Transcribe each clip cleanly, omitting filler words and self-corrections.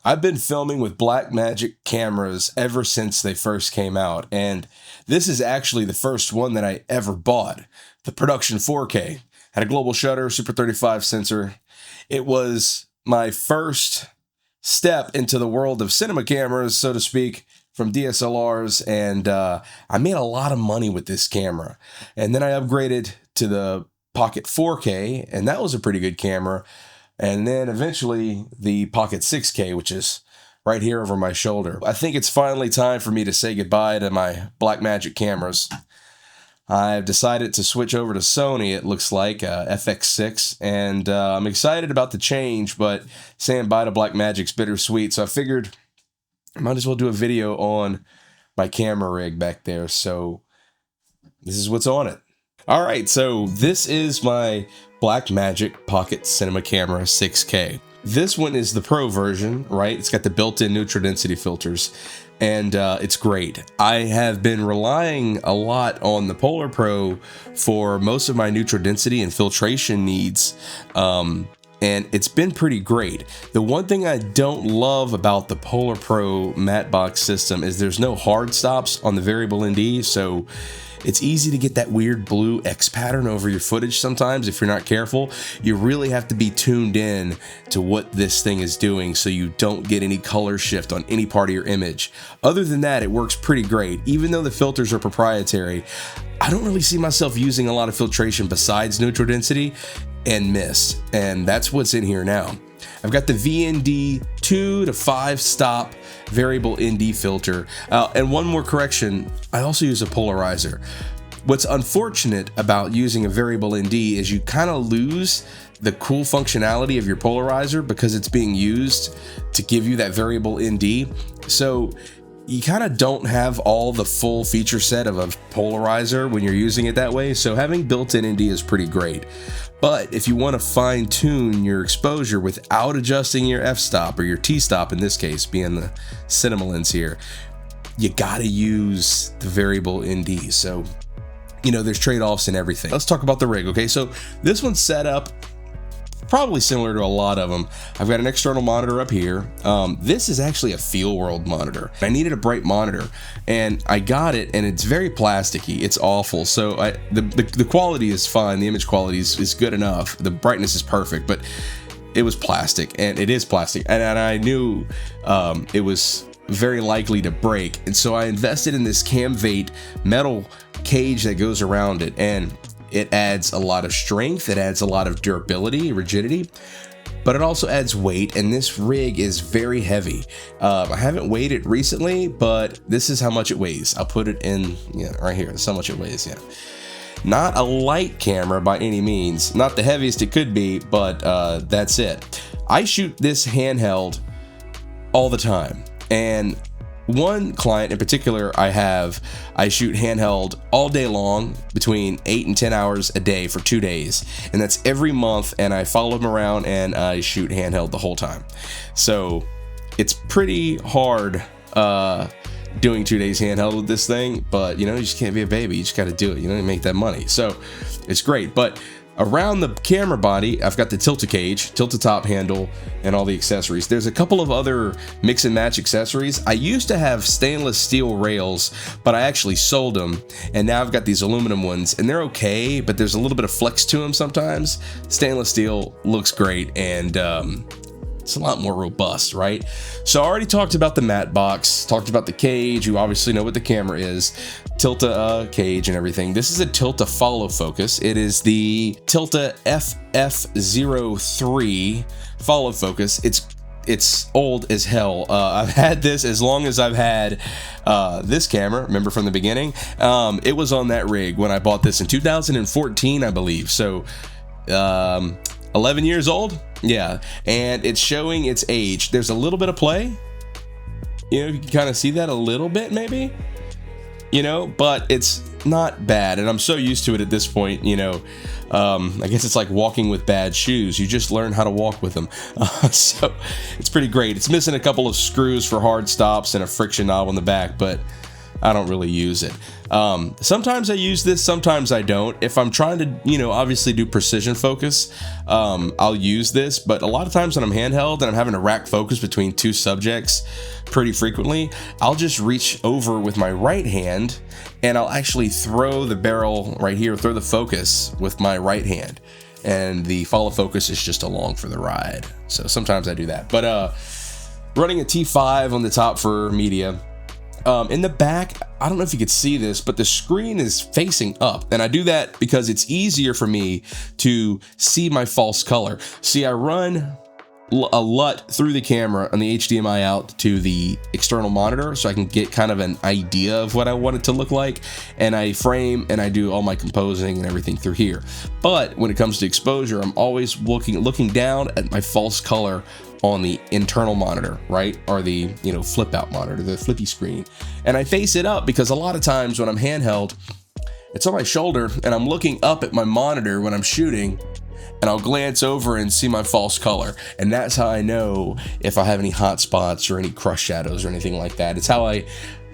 I've been filming with Blackmagic cameras ever since they first came out, and this is actually the first one that I ever bought. The Production 4K. Had a global shutter, Super 35 sensor. It was my first step into the world of cinema cameras, so to speak, from DSLRs, and I made a lot of money with this camera. And then I upgraded to the Pocket 4K, and that was a pretty good camera. And then eventually the Pocket 6K, which is right here over my shoulder. I think it's finally time for me to say goodbye to my Blackmagic cameras. I've decided to switch over to Sony, it looks like, FX6, and I'm excited about the change, but saying bye to Blackmagic's bittersweet, so I figured I might as well do a video on my camera rig back there, so this is what's on it. All right, so this is my Blackmagic Pocket Cinema Camera 6K. This one is the Pro version, right? It's got the built-in neutral density filters, and it's great. I have been relying a lot on the Polar Pro for most of my neutral density and filtration needs, and it's been pretty great. The one thing I don't love about the Polar Pro matte box system is there's no hard stops on the variable ND, so it's easy to get that weird blue X pattern over your footage sometimes if you're not careful. You really have to be tuned in to what this thing is doing so you don't get any color shift on any part of your image. Other than that, it works pretty great. Even though the filters are proprietary, I don't really see myself using a lot of filtration besides neutral density and mist, and that's what's in here now. I've got the VND 2 to 5 stop variable ND filter. And one more correction, I also use a polarizer. What's unfortunate about using a variable ND is you kind of lose the cool functionality of your polarizer because it's being used to give you that variable ND. So you kind of don't have all the full feature set of a polarizer when you're using it that way. So having built-in ND is pretty great. But if you want to fine tune your exposure without adjusting your f-stop, or your t-stop in this case, being the cinema lens here, you gotta use the variable ND. So, you know, there's trade-offs and everything. Let's talk about the rig, okay? So this one's set up probably similar to a lot of them. I've got an external monitor up here. This is actually a Feel World monitor. I needed a bright monitor, and I got it, and it's very plasticky. It's awful. So the quality is fine. The image quality is good enough. The brightness is perfect, but it was plastic, and it is plastic, and I knew it was very likely to break, and so I invested in this Camvate metal cage that goes around it, and it adds a lot of strength, it adds a lot of durability, rigidity, but it also adds weight, and this rig is very heavy. I haven't weighed it recently, but this is how much it weighs. I'll put it in, right here. That's how much it weighs, Not a light camera by any means, not the heaviest it could be, but that's it. I shoot this handheld all the time, and one client in particular I shoot handheld all day long, between 8 and 10 hours a day for 2 days, and that's every month, and I follow him around and I shoot handheld the whole time. So it's pretty hard doing 2 days handheld with this thing, but you just can't be a baby, you just got to do it, to make that money. So it's great. But around the camera body, I've got the tilt-a-cage, tilt-a-top handle, and all the accessories. There's a couple of other mix and match accessories. I used to have stainless steel rails, but I actually sold them, and now I've got these aluminum ones, and they're okay, but there's a little bit of flex to them sometimes. Stainless steel looks great, and it's a lot more robust, right? So I already talked about the matte box, talked about the cage. You obviously know what the camera is, Tilta cage and everything. This is a Tilta follow focus. It is the Tilta FF03 follow focus. It's old as hell. I've had this as long as I've had this camera. Remember from the beginning? It was on that rig when I bought this in 2014, I believe. So 11 years old. Yeah, and it's showing its age. There's a little bit of play. You can kind of see that a little bit, maybe. But it's not bad, and I'm so used to it at this point. I guess it's like walking with bad shoes. You just learn how to walk with them. So it's pretty great. It's missing a couple of screws for hard stops and a friction knob on the back, but I don't really use it. Sometimes I use this, sometimes I don't. If I'm trying to, obviously do precision focus, I'll use this, but a lot of times when I'm handheld and I'm having to rack focus between two subjects pretty frequently, I'll just reach over with my right hand and I'll actually throw the barrel right here, throw the focus with my right hand. And the follow focus is just along for the ride. So sometimes I do that. But running a T5 on the top for media. In the back, I don't know if you could see this, but the screen is facing up. And I do that because it's easier for me to see my false color. See, I run a LUT through the camera on the HDMI out to the external monitor so I can get kind of an idea of what I want it to look like. And I frame and I do all my composing and everything through here. But when it comes to exposure, I'm always looking down at my false color on the internal monitor, right? Or the, flip out monitor, the flippy screen. And I face it up because a lot of times when I'm handheld, it's on my shoulder and I'm looking up at my monitor when I'm shooting, and I'll glance over and see my false color. And that's how I know if I have any hot spots or any crush shadows or anything like that. It's how I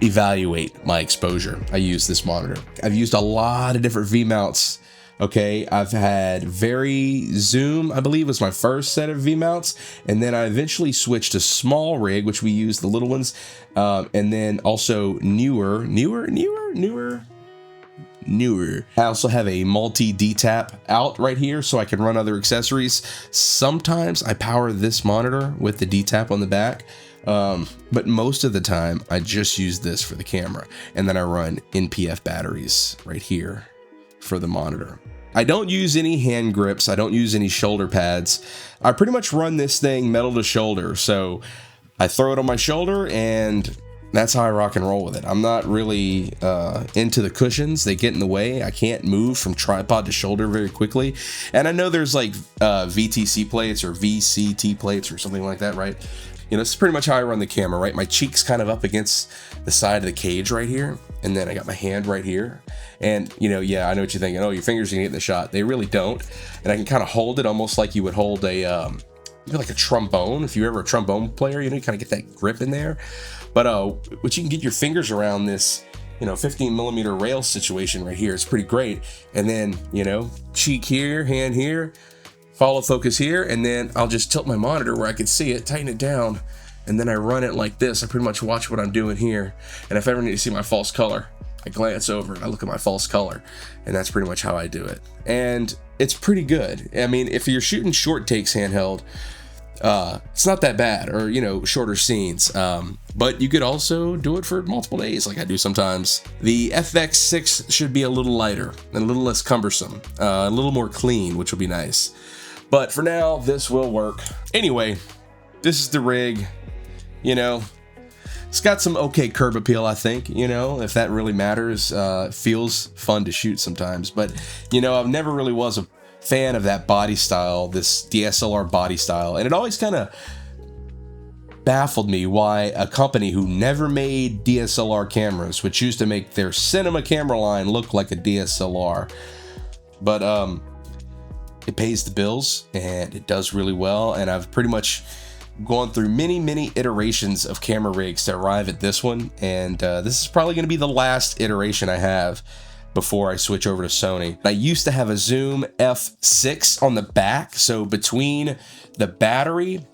evaluate my exposure. I use this monitor. I've used a lot of different V mounts. Okay, I've had very zoom, I believe was my first set of V mounts, and then I eventually switched to small rig, which we use the little ones, and then also newer. I also have a multi D-tap out right here so I can run other accessories. Sometimes I power this monitor with the D-tap on the back, but most of the time I just use this for the camera, and then I run NPF batteries right here for the monitor. I don't use any hand grips. I don't use any shoulder pads. I pretty much run this thing metal to shoulder. So I throw it on my shoulder and that's how I rock and roll with it. I'm not really into the cushions. They get in the way. I can't move from tripod to shoulder very quickly. And I know there's like VTC plates or VCT plates or something like that, right? This is pretty much how I run the camera, right? My cheek's kind of up against the side of the cage right here. And then I got my hand right here. And, yeah, I know what you're thinking. Oh, your fingers are gonna get in the shot. They really don't. And I can kind of hold it almost like you would hold a, like a trombone. If you're ever a trombone player, you kind of get that grip in there. But you can get your fingers around this, 15mm rail situation right here. It's pretty great. And then, cheek here, hand here, follow focus here, and then I'll just tilt my monitor where I can see it, tighten it down, and then I run it like this. I pretty much watch what I'm doing here. And if I ever need to see my false color, I glance over and I look at my false color, and that's pretty much how I do it. And it's pretty good. I mean, if you're shooting short takes handheld, it's not that bad, or shorter scenes, but you could also do it for multiple days like I do sometimes. The FX6 should be a little lighter and a little less cumbersome, a little more clean, which will be nice. But for now, this will work. Anyway, this is the rig. It's got some okay curb appeal, I think, if that really matters. It feels fun to shoot sometimes, but I've never really was a fan of that body style, this DSLR body style, and it always kind of baffled me why a company who never made DSLR cameras would choose to make their cinema camera line look like a DSLR. But it pays the bills and it does really well, and I've pretty much gone through many iterations of camera rigs to arrive at this one, and this is probably going to be the last iteration I have before I switch over to Sony. I used to have a Zoom F6 on the back, so between the battery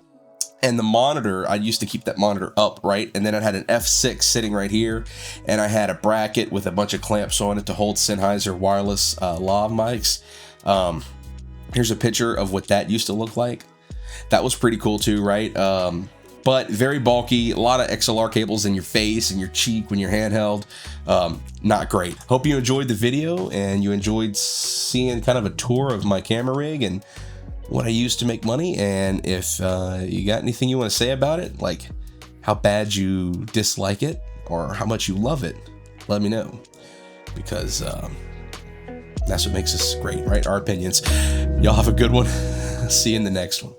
and the monitor, I used to keep that monitor up, right? And then I had an F6 sitting right here, and I had a bracket with a bunch of clamps on it to hold Sennheiser wireless lav mics. Here's a picture of what that used to look like. That was pretty cool too, right? But very bulky, a lot of XLR cables in your face and your cheek when you're handheld. Not great. Hope you enjoyed the video and you enjoyed seeing kind of a tour of my camera rig and what I use to make money. And if you got anything you want to say about it, like how bad you dislike it or how much you love it, let me know, because that's what makes us great, right? Our opinions. Y'all have a good one. See you in the next one.